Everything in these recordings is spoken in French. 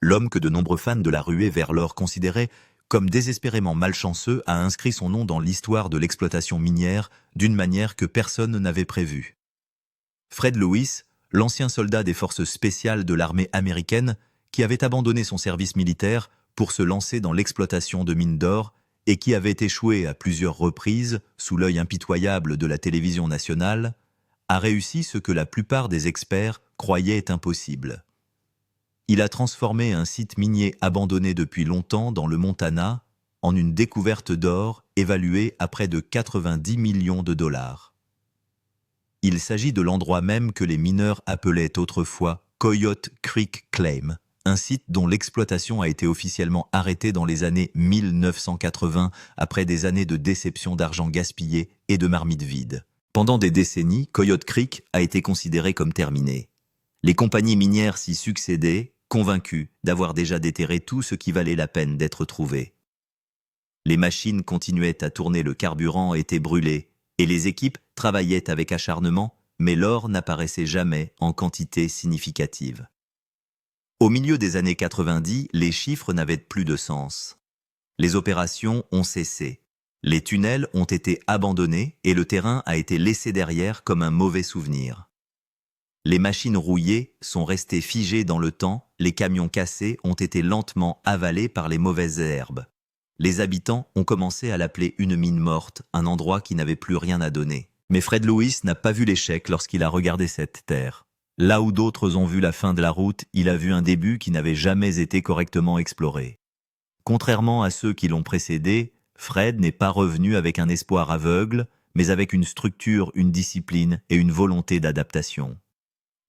L'homme que de nombreux fans de la ruée vers l'or considéraient comme désespérément malchanceux a inscrit son nom dans l'histoire de l'exploitation minière d'une manière que personne n'avait prévue. Fred Lewis, l'ancien soldat des forces spéciales de l'armée américaine, qui avait abandonné son service militaire pour se lancer dans l'exploitation de mines d'or et qui avait échoué à plusieurs reprises sous l'œil impitoyable de la télévision nationale, a réussi ce que la plupart des experts croyaient impossible. Il a transformé un site minier abandonné depuis longtemps dans le Montana en une découverte d'or évaluée à près de 90 millions de dollars. Il s'agit de l'endroit même que les mineurs appelaient autrefois Coyote Creek Claim, un site dont l'exploitation a été officiellement arrêtée dans les années 1980 après des années de déception d'argent gaspillé et de marmites vides. Pendant des décennies, Coyote Creek a été considéré comme terminé. Les compagnies minières s'y succédaient, convaincues d'avoir déjà déterré tout ce qui valait la peine d'être trouvé. Les machines continuaient à tourner, le carburant était brûlé, et les équipes travaillaient avec acharnement, mais l'or n'apparaissait jamais en quantité significative. Au milieu des années 90, les chiffres n'avaient plus de sens. Les opérations ont cessé. Les tunnels ont été abandonnés et le terrain a été laissé derrière comme un mauvais souvenir. Les machines rouillées sont restées figées dans le temps, les camions cassés ont été lentement avalés par les mauvaises herbes. Les habitants ont commencé à l'appeler une mine morte, un endroit qui n'avait plus rien à donner. Mais Fred Lewis n'a pas vu l'échec lorsqu'il a regardé cette terre. Là où d'autres ont vu la fin de la route, il a vu un début qui n'avait jamais été correctement exploré. Contrairement à ceux qui l'ont précédé, Fred n'est pas revenu avec un espoir aveugle, mais avec une structure, une discipline et une volonté d'adaptation.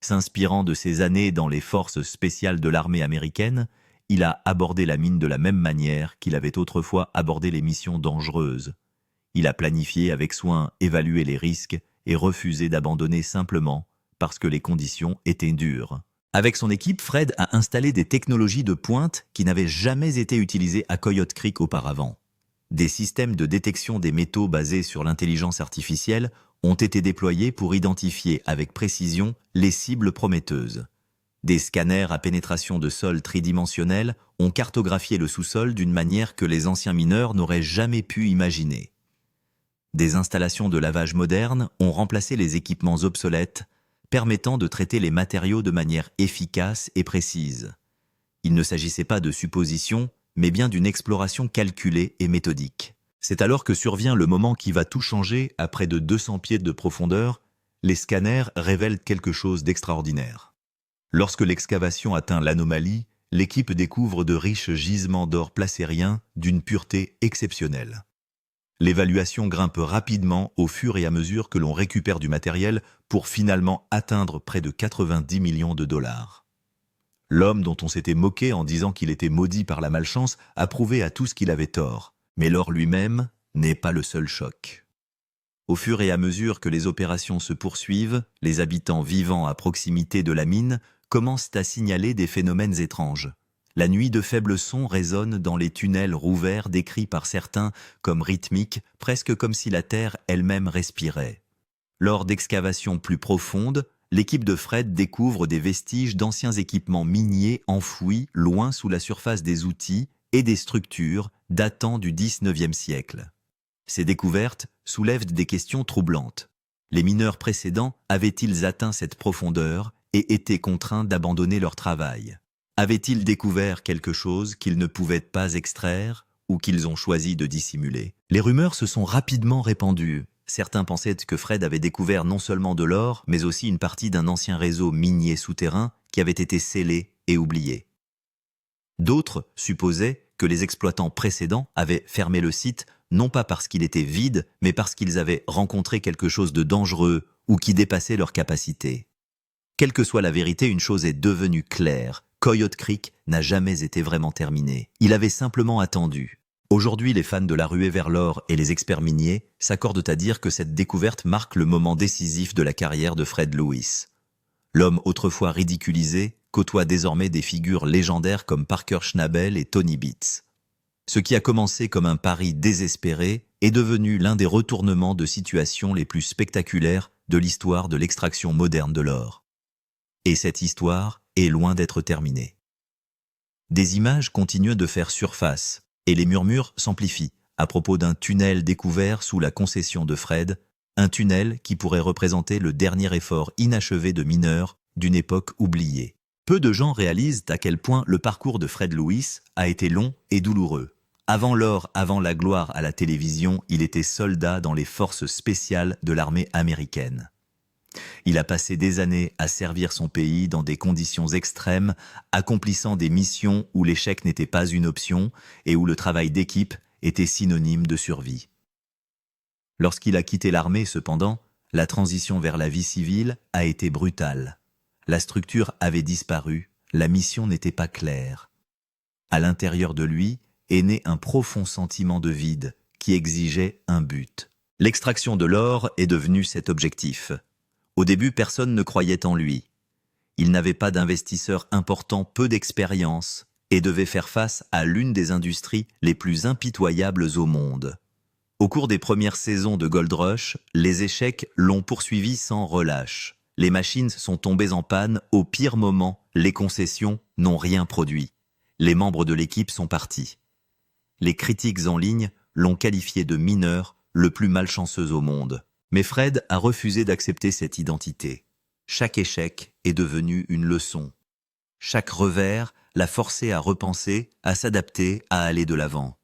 S'inspirant de ses années dans les forces spéciales de l'armée américaine, il a abordé la mine de la même manière qu'il avait autrefois abordé les missions dangereuses. Il a planifié avec soin, évalué les risques et refusé d'abandonner simplement parce que les conditions étaient dures. Avec son équipe, Fred a installé des technologies de pointe qui n'avaient jamais été utilisées à Coyote Creek auparavant. Des systèmes de détection des métaux basés sur l'intelligence artificielle ont été déployés pour identifier avec précision les cibles prometteuses. Des scanners à pénétration de sol tridimensionnels ont cartographié le sous-sol d'une manière que les anciens mineurs n'auraient jamais pu imaginer. Des installations de lavage modernes ont remplacé les équipements obsolètes, permettant de traiter les matériaux de manière efficace et précise. Il ne s'agissait pas de suppositions, mais bien d'une exploration calculée et méthodique. C'est alors que survient le moment qui va tout changer. À près de 200 pieds de profondeur, les scanners révèlent quelque chose d'extraordinaire. Lorsque l'excavation atteint l'anomalie, l'équipe découvre de riches gisements d'or placérien d'une pureté exceptionnelle. L'évaluation grimpe rapidement au fur et à mesure que l'on récupère du matériel pour finalement atteindre près de 90 millions de dollars. L'homme dont on s'était moqué en disant qu'il était maudit par la malchance a prouvé à tous qu'il avait tort. Mais l'or lui-même n'est pas le seul choc. Au fur et à mesure que les opérations se poursuivent, les habitants vivant à proximité de la mine commencent à signaler des phénomènes étranges. La nuit, de faibles sons résonnent dans les tunnels rouverts décrits par certains comme rythmiques, presque comme si la terre elle-même respirait. Lors d'excavations plus profondes, l'équipe de Fred découvre des vestiges d'anciens équipements miniers enfouis loin sous la surface des outils et des structures datant du XIXe siècle. Ces découvertes soulèvent des questions troublantes. Les mineurs précédents avaient-ils atteint cette profondeur et été contraints d'abandonner leur travail? Avaient-ils découvert quelque chose qu'ils ne pouvaient pas extraire ou qu'ils ont choisi de dissimuler? Les rumeurs se sont rapidement répandues. Certains pensaient que Fred avait découvert non seulement de l'or, mais aussi une partie d'un ancien réseau minier souterrain qui avait été scellé et oublié. D'autres supposaient que les exploitants précédents avaient fermé le site non pas parce qu'il était vide, mais parce qu'ils avaient rencontré quelque chose de dangereux ou qui dépassait leurs capacités. Quelle que soit la vérité, une chose est devenue claire. Coyote Creek n'a jamais été vraiment terminé. Il avait simplement attendu. Aujourd'hui, les fans de la ruée vers l'or et les experts miniers s'accordent à dire que cette découverte marque le moment décisif de la carrière de Fred Lewis. L'homme autrefois ridiculisé côtoie désormais des figures légendaires comme Parker Schnabel et Tony Beats. Ce qui a commencé comme un pari désespéré est devenu l'un des retournements de situation les plus spectaculaires de l'histoire de l'extraction moderne de l'or. Et cette histoire est loin d'être terminée. Des images continuent de faire surface, et les murmures s'amplifient à propos d'un tunnel découvert sous la concession de Fred, un tunnel qui pourrait représenter le dernier effort inachevé de mineurs d'une époque oubliée. Peu de gens réalisent à quel point le parcours de Fred Lewis a été long et douloureux. Avant l'or, avant la gloire à la télévision, il était soldat dans les forces spéciales de l'armée américaine. Il a passé des années à servir son pays dans des conditions extrêmes, accomplissant des missions où l'échec n'était pas une option et où le travail d'équipe était synonyme de survie. Lorsqu'il a quitté l'armée, cependant, la transition vers la vie civile a été brutale. La structure avait disparu, la mission n'était pas claire. À l'intérieur de lui est né un profond sentiment de vide qui exigeait un but. L'extraction de l'or est devenue cet objectif. Au début, personne ne croyait en lui. Il n'avait pas d'investisseurs importants, peu d'expérience, et devait faire face à l'une des industries les plus impitoyables au monde. Au cours des premières saisons de Gold Rush, les échecs l'ont poursuivi sans relâche. Les machines sont tombées en panne au pire moment, les concessions n'ont rien produit. Les membres de l'équipe sont partis. Les critiques en ligne l'ont qualifié de mineur le plus malchanceux au monde. Mais Fred a refusé d'accepter cette identité. Chaque échec est devenu une leçon. Chaque revers l'a forcé à repenser, à s'adapter, à aller de l'avant.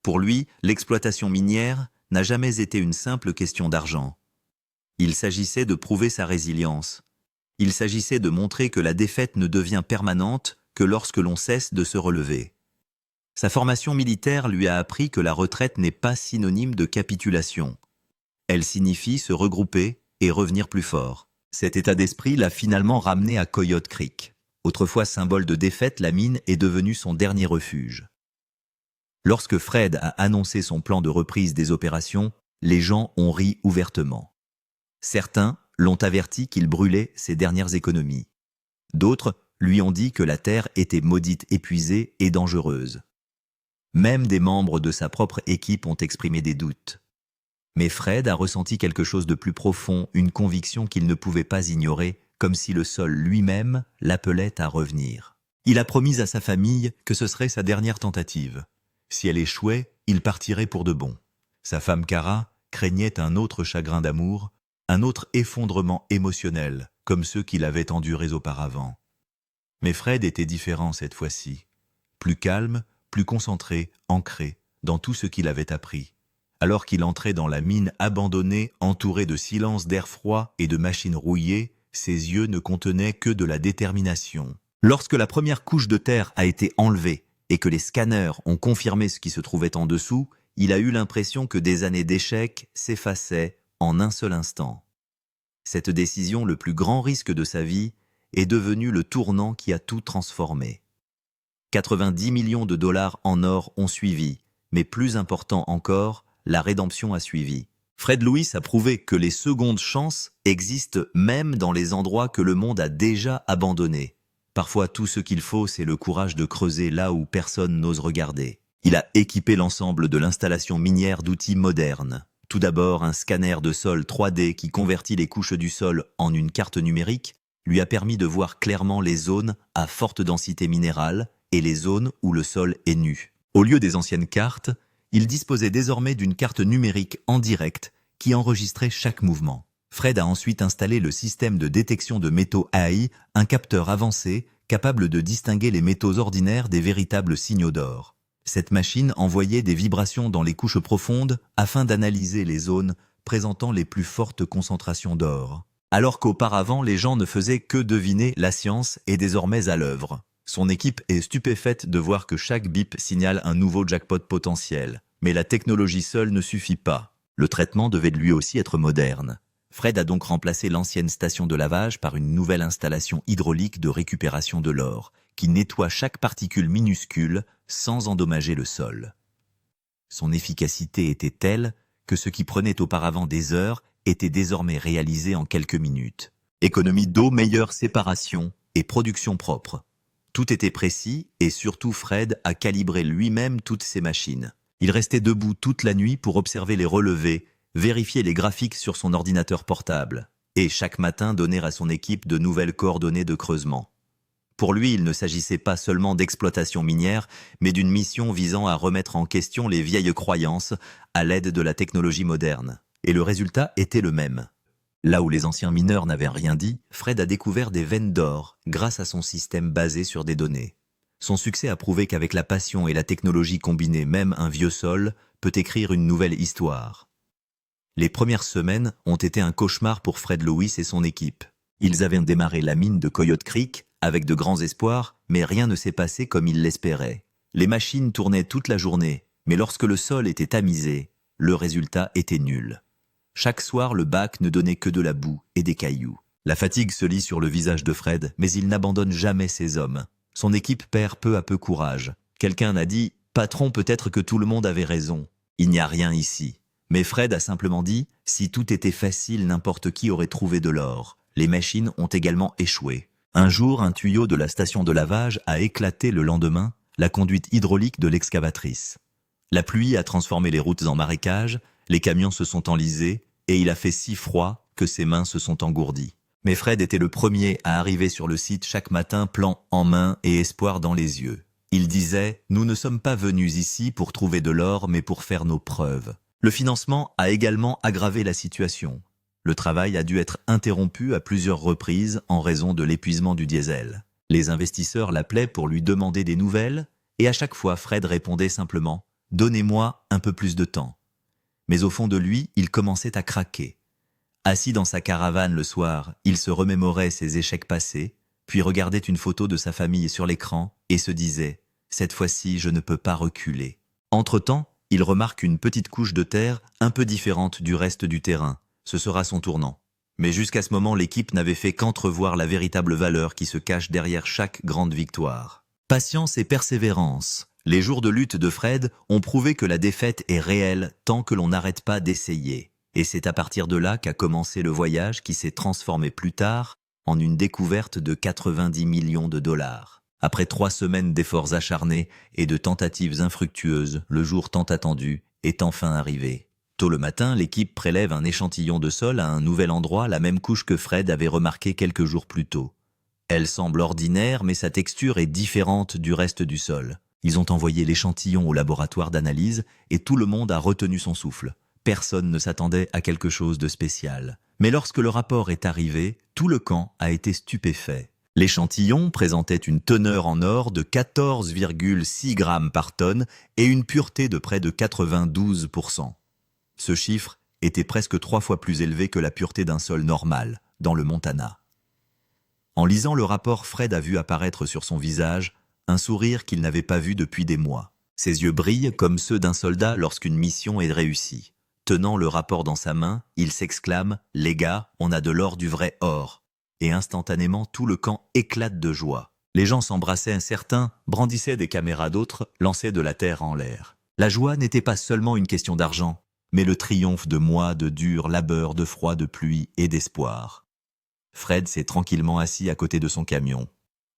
Pour lui, l'exploitation minière n'a jamais été une simple question d'argent. Il s'agissait de prouver sa résilience. Il s'agissait de montrer que la défaite ne devient permanente que lorsque l'on cesse de se relever. Sa formation militaire lui a appris que la retraite n'est pas synonyme de capitulation. Elle signifie se regrouper et revenir plus fort. Cet état d'esprit l'a finalement ramené à Coyote Creek. Autrefois symbole de défaite, la mine est devenue son dernier refuge. Lorsque Fred a annoncé son plan de reprise des opérations, les gens ont ri ouvertement. Certains l'ont averti qu'il brûlait ses dernières économies. D'autres lui ont dit que la terre était maudite, épuisée et dangereuse. Même des membres de sa propre équipe ont exprimé des doutes. Mais Fred a ressenti quelque chose de plus profond, une conviction qu'il ne pouvait pas ignorer, comme si le sol lui-même l'appelait à revenir. Il a promis à sa famille que ce serait sa dernière tentative. Si elle échouait, il partirait pour de bon. Sa femme Cara craignait un autre chagrin d'amour, un autre effondrement émotionnel, comme ceux qu'il avait endurés auparavant. Mais Fred était différent cette fois-ci. Plus calme, plus concentré, ancré dans tout ce qu'il avait appris. Alors qu'il entrait dans la mine abandonnée, entouré de silence, d'air froid et de machines rouillées, ses yeux ne contenaient que de la détermination. Lorsque la première couche de terre a été enlevée et que les scanners ont confirmé ce qui se trouvait en dessous, il a eu l'impression que des années d'échecs s'effaçaient en un seul instant. Cette décision, le plus grand risque de sa vie, est devenue le tournant qui a tout transformé. 90 millions de dollars en or ont suivi, mais plus important encore, la rédemption a suivi. Fred Lewis a prouvé que les secondes chances existent même dans les endroits que le monde a déjà abandonnés. Parfois, tout ce qu'il faut, c'est le courage de creuser là où personne n'ose regarder. Il a équipé l'ensemble de l'installation minière d'outils modernes. Tout d'abord, un scanner de sol 3D qui convertit les couches du sol en une carte numérique lui a permis de voir clairement les zones à forte densité minérale et les zones où le sol est nu. Au lieu des anciennes cartes, il disposait désormais d'une carte numérique en direct qui enregistrait chaque mouvement. Fred a ensuite installé le système de détection de métaux AI, un capteur avancé capable de distinguer les métaux ordinaires des véritables signaux d'or. Cette machine envoyait des vibrations dans les couches profondes afin d'analyser les zones présentant les plus fortes concentrations d'or. Alors qu'auparavant, les gens ne faisaient que deviner, la science est désormais à l'œuvre. Son équipe est stupéfaite de voir que chaque bip signale un nouveau jackpot potentiel. Mais la technologie seule ne suffit pas. Le traitement devait lui aussi être moderne. Fred a donc remplacé l'ancienne station de lavage par une nouvelle installation hydraulique de récupération de l'or, qui nettoie chaque particule minuscule sans endommager le sol. Son efficacité était telle que ce qui prenait auparavant des heures était désormais réalisé en quelques minutes. Économie d'eau, meilleure séparation et production propre. Tout était précis et surtout Fred a calibré lui-même toutes ses machines. Il restait debout toute la nuit pour observer les relevés, vérifier les graphiques sur son ordinateur portable et chaque matin donner à son équipe de nouvelles coordonnées de creusement. Pour lui, il ne s'agissait pas seulement d'exploitation minière, mais d'une mission visant à remettre en question les vieilles croyances à l'aide de la technologie moderne. Et le résultat était le même. Là où les anciens mineurs n'avaient rien dit, Fred a découvert des veines d'or grâce à son système basé sur des données. Son succès a prouvé qu'avec la passion et la technologie combinée, même un vieux sol peut écrire une nouvelle histoire. Les premières semaines ont été un cauchemar pour Fred Lewis et son équipe. Ils avaient démarré la mine de Coyote Creek avec de grands espoirs, mais rien ne s'est passé comme ils l'espéraient. Les machines tournaient toute la journée, mais lorsque le sol était tamisé, le résultat était nul. Chaque soir, le bac ne donnait que de la boue et des cailloux. La fatigue se lit sur le visage de Fred, mais il n'abandonne jamais ses hommes. Son équipe perd peu à peu courage. Quelqu'un a dit « Patron, peut-être que tout le monde avait raison. Il n'y a rien ici. » Mais Fred a simplement dit « Si tout était facile, n'importe qui aurait trouvé de l'or. » Les machines ont également échoué. Un jour, un tuyau de la station de lavage a éclaté. Le lendemain, la conduite hydraulique de l'excavatrice. La pluie a transformé les routes en marécages, les camions se sont enlisés et il a fait si froid que ses mains se sont engourdies. Mais Fred était le premier à arriver sur le site chaque matin, plan en main et espoir dans les yeux. Il disait « Nous ne sommes pas venus ici pour trouver de l'or, mais pour faire nos preuves. » Le financement a également aggravé la situation. Le travail a dû être interrompu à plusieurs reprises en raison de l'épuisement du diesel. Les investisseurs l'appelaient pour lui demander des nouvelles et à chaque fois Fred répondait simplement « Donnez-moi un peu plus de temps ». Mais au fond de lui, il commençait à craquer. Assis dans sa caravane le soir, il se remémorait ses échecs passés, puis regardait une photo de sa famille sur l'écran et se disait « Cette fois-ci, je ne peux pas reculer ». Entre-temps, il remarque une petite couche de terre un peu différente du reste du terrain. Ce sera son tournant. Mais jusqu'à ce moment, l'équipe n'avait fait qu'entrevoir la véritable valeur qui se cache derrière chaque grande victoire. Patience et persévérance. Les jours de lutte de Fred ont prouvé que la défaite est réelle tant que l'on n'arrête pas d'essayer. Et c'est à partir de là qu'a commencé le voyage qui s'est transformé plus tard en une découverte de 90 millions de dollars. Après 3 semaines d'efforts acharnés et de tentatives infructueuses, le jour tant attendu est enfin arrivé. Tôt le matin, l'équipe prélève un échantillon de sol à un nouvel endroit, la même couche que Fred avait remarqué quelques jours plus tôt. Elle semble ordinaire, mais sa texture est différente du reste du sol. Ils ont envoyé l'échantillon au laboratoire d'analyse et tout le monde a retenu son souffle. Personne ne s'attendait à quelque chose de spécial. Mais lorsque le rapport est arrivé, tout le camp a été stupéfait. L'échantillon présentait une teneur en or de 14,6 grammes par tonne et une pureté de près de 92%. Ce chiffre était presque 3 fois plus élevé que la pureté d'un sol normal, dans le Montana. En lisant le rapport, Fred a vu apparaître sur son visage un sourire qu'il n'avait pas vu depuis des mois. Ses yeux brillent comme ceux d'un soldat lorsqu'une mission est réussie. Tenant le rapport dans sa main, il s'exclame « Les gars, on a de l'or, du vrai or !» Et instantanément, tout le camp éclate de joie. Les gens s'embrassaient, certains brandissaient des caméras, d'autres lançaient de la terre en l'air. La joie n'était pas seulement une question d'argent, mais le triomphe de mois de dur labeur, de froid, de pluie et d'espoir. Fred s'est tranquillement assis à côté de son camion.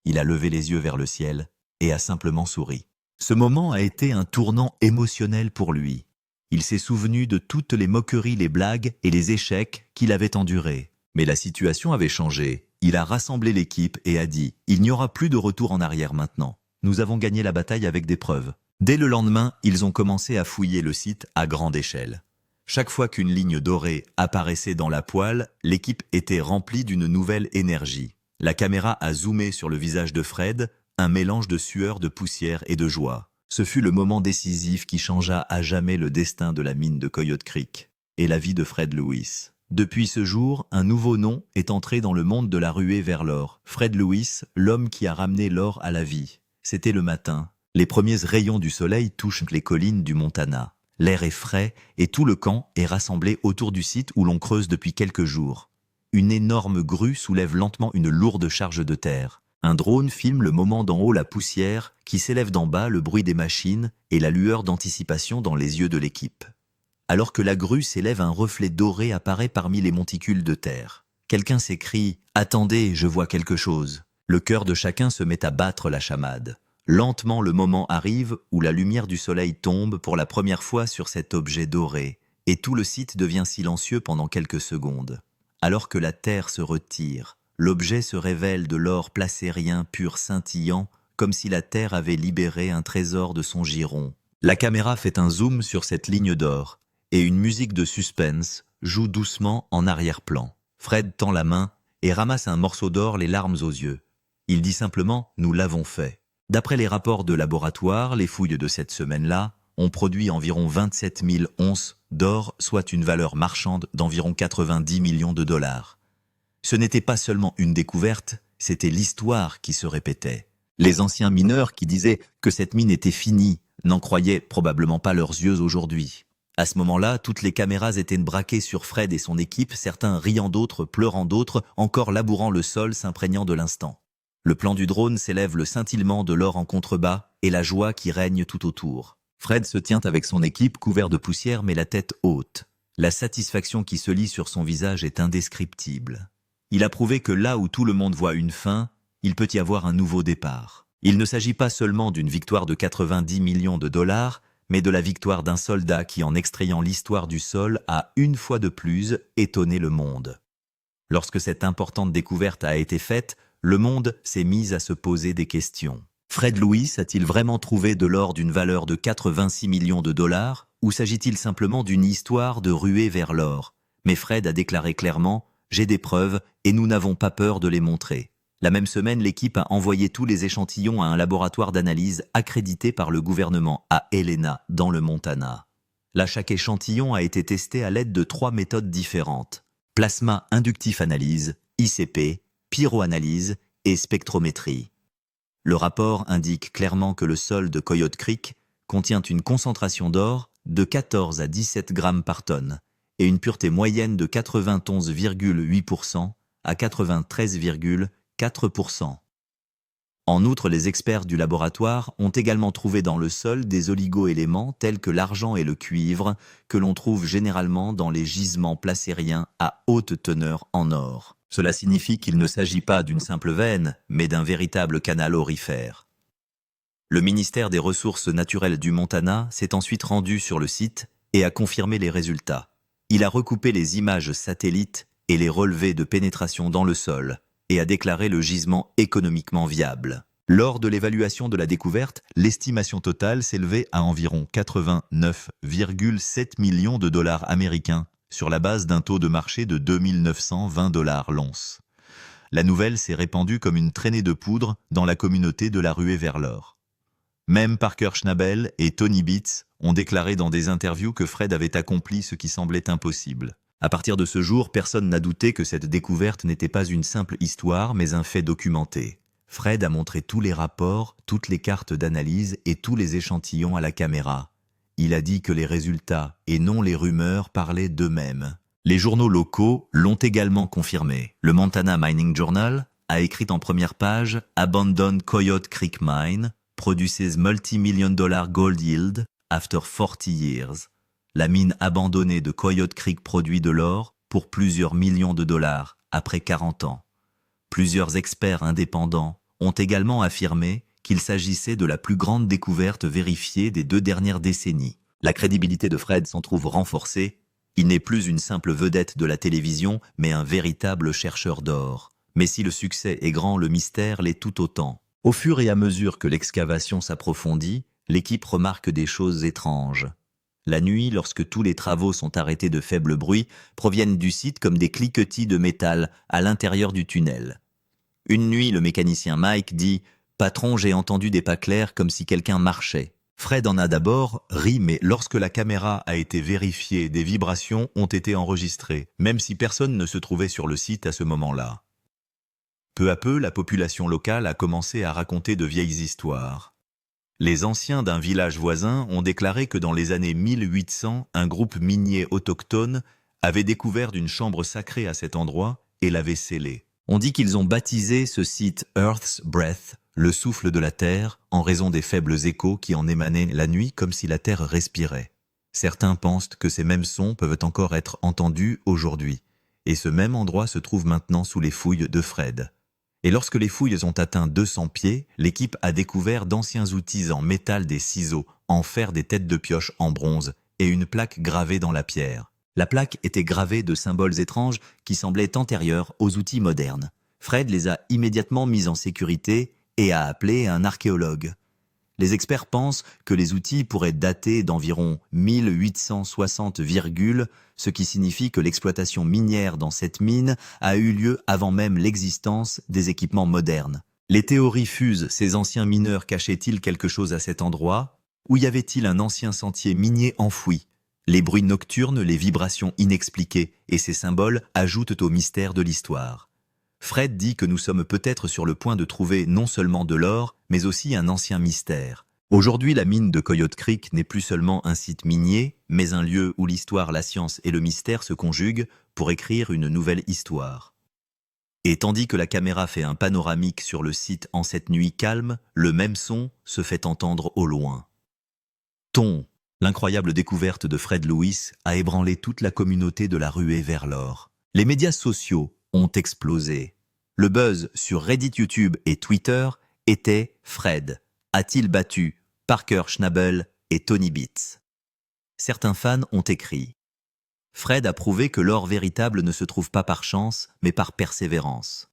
Il a levé les yeux vers le ciel et a simplement souri. Ce moment a été un tournant émotionnel pour lui. Il s'est souvenu de toutes les moqueries, les blagues et les échecs qu'il avait endurés. Mais la situation avait changé. Il a rassemblé l'équipe et a dit « Il n'y aura plus de retour en arrière maintenant. Nous avons gagné la bataille avec des preuves. » Dès le lendemain, ils ont commencé à fouiller le site à grande échelle. Chaque fois qu'une ligne dorée apparaissait dans la poêle, l'équipe était remplie d'une nouvelle énergie. La caméra a zoomé sur le visage de Fred, un mélange de sueur, de poussière et de joie. Ce fut le moment décisif qui changea à jamais le destin de la mine de Coyote Creek et la vie de Fred Lewis. Depuis ce jour, un nouveau nom est entré dans le monde de la ruée vers l'or. Fred Lewis, l'homme qui a ramené l'or à la vie. C'était le matin. Les premiers rayons du soleil touchent les collines du Montana. L'air est frais et tout le camp est rassemblé autour du site où l'on creuse depuis quelques jours. Une énorme grue soulève lentement une lourde charge de terre. Un drone filme le moment d'en haut, la poussière qui s'élève d'en bas, le bruit des machines et la lueur d'anticipation dans les yeux de l'équipe. Alors que la grue s'élève, un reflet doré apparaît parmi les monticules de terre. Quelqu'un s'écrie « Attendez, je vois quelque chose ». Le cœur de chacun se met à battre la chamade. Lentement, le moment arrive où la lumière du soleil tombe pour la première fois sur cet objet doré, et tout le site devient silencieux pendant quelques secondes. Alors que la terre se retire, l'objet se révèle de l'or placérien pur scintillant, comme si la Terre avait libéré un trésor de son giron. La caméra fait un zoom sur cette ligne d'or, et une musique de suspense joue doucement en arrière-plan. Fred tend la main et ramasse un morceau d'or, les larmes aux yeux. Il dit simplement « Nous l'avons fait ». D'après les rapports de laboratoire, les fouilles de cette semaine-là ont produit environ 27 000 onces d'or, soit une valeur marchande d'environ 90 millions de dollars. Ce n'était pas seulement une découverte, c'était l'histoire qui se répétait. Les anciens mineurs qui disaient que cette mine était finie n'en croyaient probablement pas leurs yeux aujourd'hui. À ce moment-là, toutes les caméras étaient braquées sur Fred et son équipe, certains riant, d'autres pleurant, d'autres encore labourant le sol, s'imprégnant de l'instant. Le plan du drone s'élève, le scintillement de l'or en contrebas et la joie qui règne tout autour. Fred se tient avec son équipe, couvert de poussière mais la tête haute. La satisfaction qui se lit sur son visage est indescriptible. Il a prouvé que là où tout le monde voit une fin, il peut y avoir un nouveau départ. Il ne s'agit pas seulement d'une victoire de 90 millions de dollars, mais de la victoire d'un soldat qui, en extrayant l'histoire du sol, a une fois de plus étonné le monde. Lorsque cette importante découverte a été faite, le monde s'est mis à se poser des questions. Fred Lewis a-t-il vraiment trouvé de l'or d'une valeur de 86 millions de dollars, ou s'agit-il simplement d'une histoire de ruée vers l'or? Mais Fred a déclaré clairement « J'ai des preuves et nous n'avons pas peur de les montrer ». La même semaine, l'équipe a envoyé tous les échantillons à un laboratoire d'analyse accrédité par le gouvernement à Helena, dans le Montana. Là, chaque échantillon a été testé à l'aide de 3 méthodes différentes. Plasma inductif analyse, ICP, pyroanalyse et spectrométrie. Le rapport indique clairement que le sol de Coyote Creek contient une concentration d'or de 14 à 17 grammes par tonne et une pureté moyenne de 91,8% à 93,4%. En outre, les experts du laboratoire ont également trouvé dans le sol des oligo-éléments tels que l'argent et le cuivre que l'on trouve généralement dans les gisements placériens à haute teneur en or. Cela signifie qu'il ne s'agit pas d'une simple veine, mais d'un véritable canal aurifère. Le ministère des Ressources naturelles du Montana s'est ensuite rendu sur le site et a confirmé les résultats. Il a recoupé les images satellites et les relevés de pénétration dans le sol et a déclaré le gisement économiquement viable. Lors de l'évaluation de la découverte, l'estimation totale s'élevait à environ 89,7 millions de dollars américains, sur la base d'un taux de marché de 2 920 $ l'once. La nouvelle s'est répandue comme une traînée de poudre dans la communauté de la ruée vers l'or. Même Parker Schnabel et Tony Beats ont déclaré dans des interviews que Fred avait accompli ce qui semblait impossible. À partir de ce jour, personne n'a douté que cette découverte n'était pas une simple histoire, mais un fait documenté. Fred a montré tous les rapports, toutes les cartes d'analyse et tous les échantillons à la caméra. Il a dit que les résultats, et non les rumeurs, parlaient d'eux-mêmes. Les journaux locaux l'ont également confirmé. Le Montana Mining Journal a écrit en première page « Abandoned Coyote Creek Mine produces multi-million dollar gold yield after 40 years ». La mine abandonnée de Coyote Creek produit de l'or pour plusieurs millions de dollars après 40 ans. Plusieurs experts indépendants ont également affirmé qu'il s'agissait de la plus grande découverte vérifiée des 2 dernières décennies. La crédibilité de Fred s'en trouve renforcée. Il n'est plus une simple vedette de la télévision, mais un véritable chercheur d'or. Mais si le succès est grand, le mystère l'est tout autant. Au fur et à mesure que l'excavation s'approfondit, l'équipe remarque des choses étranges. La nuit, lorsque tous les travaux sont arrêtés, de faibles bruits proviennent du site comme des cliquetis de métal à l'intérieur du tunnel. Une nuit, le mécanicien Mike dit « Patron, j'ai entendu des pas clairs comme si quelqu'un marchait ». Fred en a d'abord ri, mais lorsque la caméra a été vérifiée, des vibrations ont été enregistrées, même si personne ne se trouvait sur le site à ce moment-là. Peu à peu, la population locale a commencé à raconter de vieilles histoires. Les anciens d'un village voisin ont déclaré que dans les années 1800, un groupe minier autochtone avait découvert une chambre sacrée à cet endroit et l'avait scellée. On dit qu'ils ont baptisé ce site Earth's Breath, le souffle de la terre, en raison des faibles échos qui en émanaient la nuit comme si la terre respirait. Certains pensent que ces mêmes sons peuvent encore être entendus aujourd'hui, et ce même endroit se trouve maintenant sous les fouilles de Fred. Et lorsque les fouilles ont atteint 200 pieds, l'équipe a découvert d'anciens outils en métal, des ciseaux, en fer, des têtes de pioche en bronze et une plaque gravée dans la pierre. La plaque était gravée de symboles étranges qui semblaient antérieurs aux outils modernes. Fred les a immédiatement mis en sécurité et a appelé un archéologue. Les experts pensent que les outils pourraient dater d'environ 1860, ce qui signifie que l'exploitation minière dans cette mine a eu lieu avant même l'existence des équipements modernes. Les théories fusent. Ces anciens mineurs cachaient-ils quelque chose à cet endroit? Ou y avait-il un ancien sentier minier enfoui? Les bruits nocturnes, les vibrations inexpliquées et ces symboles ajoutent au mystère de l'histoire. Fred dit que nous sommes peut-être sur le point de trouver non seulement de l'or, mais aussi un ancien mystère. Aujourd'hui, la mine de Coyote Creek n'est plus seulement un site minier, mais un lieu où l'histoire, la science et le mystère se conjuguent pour écrire une nouvelle histoire. Et tandis que la caméra fait un panoramique sur le site en cette nuit calme, le même son se fait entendre au loin. Ton, l'incroyable découverte de Fred Lewis a ébranlé toute la communauté de la ruée vers l'or. Les médias sociaux ont explosé. Le buzz sur Reddit, YouTube et Twitter était Fred a-t-il battu Parker Schnabel et Tony Beats? Certains fans ont écrit Fred a prouvé que l'or véritable ne se trouve pas par chance, mais par persévérance.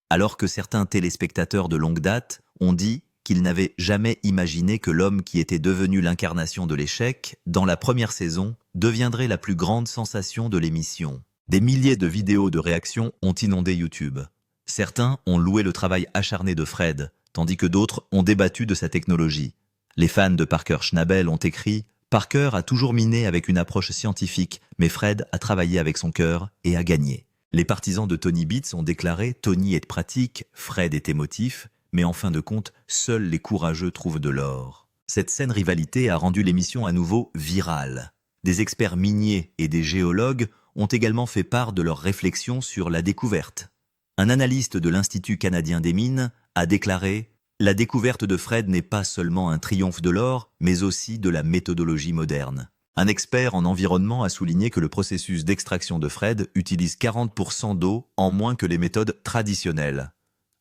Alors que certains téléspectateurs de longue date ont dit qu'ils n'avaient jamais imaginé que l'homme qui était devenu l'incarnation de l'échec, dans la première saison, deviendrait la plus grande sensation de l'émission. Des milliers de vidéos de réactions ont inondé YouTube. Certains ont loué le travail acharné de Fred, tandis que d'autres ont débattu de sa technologie. Les fans de Parker Schnabel ont écrit « Parker a toujours miné avec une approche scientifique, mais Fred a travaillé avec son cœur et a gagné. » Les partisans de Tony Beats ont déclaré « Tony est pratique, Fred est émotif, mais en fin de compte, seuls les courageux trouvent de l'or. » Cette saine rivalité a rendu l'émission à nouveau virale. Des experts miniers et des géologues ont également fait part de leurs réflexions sur la découverte. Un analyste de l'Institut canadien des mines a déclaré « La découverte de Fred n'est pas seulement un triomphe de l'or, mais aussi de la méthodologie moderne. » Un expert en environnement a souligné que le processus d'extraction de Fred utilise 40% d'eau en moins que les méthodes traditionnelles.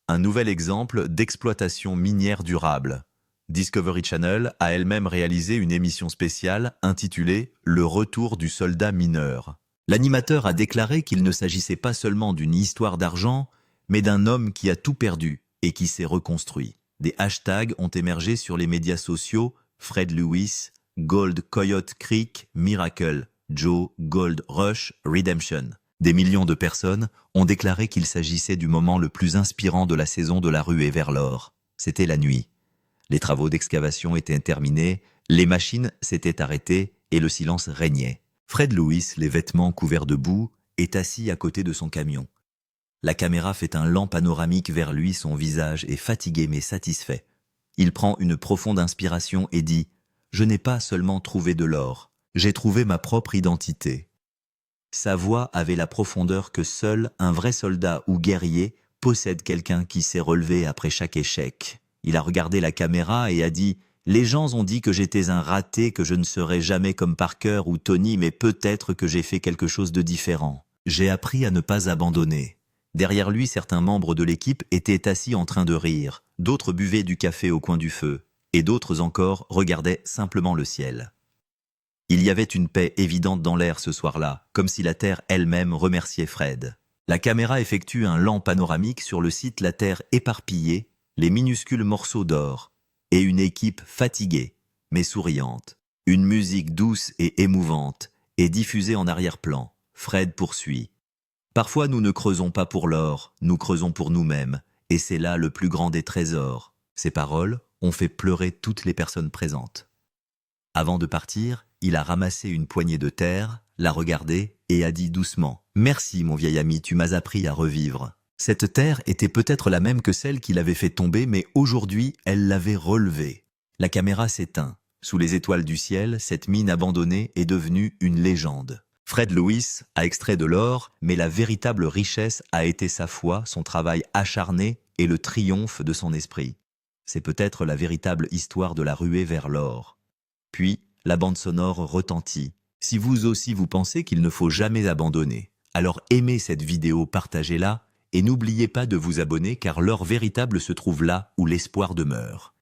Un nouvel exemple d'exploitation minière durable. Discovery Channel a elle-même réalisé une émission spéciale intitulée « Le retour du soldat mineur ». L'animateur a déclaré qu'il ne s'agissait pas seulement d'une histoire d'argent, mais d'un homme qui a tout perdu et qui s'est reconstruit. Des hashtags ont émergé sur les médias sociaux « Fred Lewis »,« Gold Coyote Creek Miracle »,« Joe Gold Rush Redemption ». Des millions de personnes ont déclaré qu'il s'agissait du moment le plus inspirant de la saison de la ruée vers l'or. C'était la nuit. Les travaux d'excavation étaient terminés, les machines s'étaient arrêtées et le silence régnait. Fred Lewis, les vêtements couverts de boue, est assis à côté de son camion. La caméra fait un lent panoramique vers lui, son visage est fatigué mais satisfait. Il prend une profonde inspiration et dit « Je n'ai pas seulement trouvé de l'or, j'ai trouvé ma propre identité. » Sa voix avait la profondeur que seul un vrai soldat ou guerrier possède, quelqu'un qui s'est relevé après chaque échec. Il a regardé la caméra et a dit « Les gens ont dit que j'étais un raté, que je ne serais jamais comme Parker ou Tony, mais peut-être que j'ai fait quelque chose de différent. J'ai appris à ne pas abandonner. » Derrière lui, certains membres de l'équipe étaient assis en train de rire, d'autres buvaient du café au coin du feu, et d'autres encore regardaient simplement le ciel. Il y avait une paix évidente dans l'air ce soir-là, comme si la Terre elle-même remerciait Fred. La caméra effectue un lent panoramique sur le site, la Terre éparpillée, les minuscules morceaux d'or, et une équipe fatiguée, mais souriante. Une musique douce et émouvante est diffusée en arrière-plan. Fred poursuit. Parfois nous ne creusons pas pour l'or, nous creusons pour nous-mêmes, et c'est là le plus grand des trésors. Ces paroles ont fait pleurer toutes les personnes présentes. Avant de partir, il a ramassé une poignée de terre, l'a regardé et a dit doucement « Merci mon vieil ami, tu m'as appris à revivre. » Cette terre était peut-être la même que celle qui l'avait fait tomber, mais aujourd'hui, elle l'avait relevée. La caméra s'éteint. Sous les étoiles du ciel, cette mine abandonnée est devenue une légende. Fred Lewis a extrait de l'or, mais la véritable richesse a été sa foi, son travail acharné et le triomphe de son esprit. C'est peut-être la véritable histoire de la ruée vers l'or. Puis, la bande sonore retentit. Si vous aussi vous pensez qu'il ne faut jamais abandonner, alors aimez cette vidéo, partagez-la et n'oubliez pas de vous abonner car l'or véritable se trouve là où l'espoir demeure.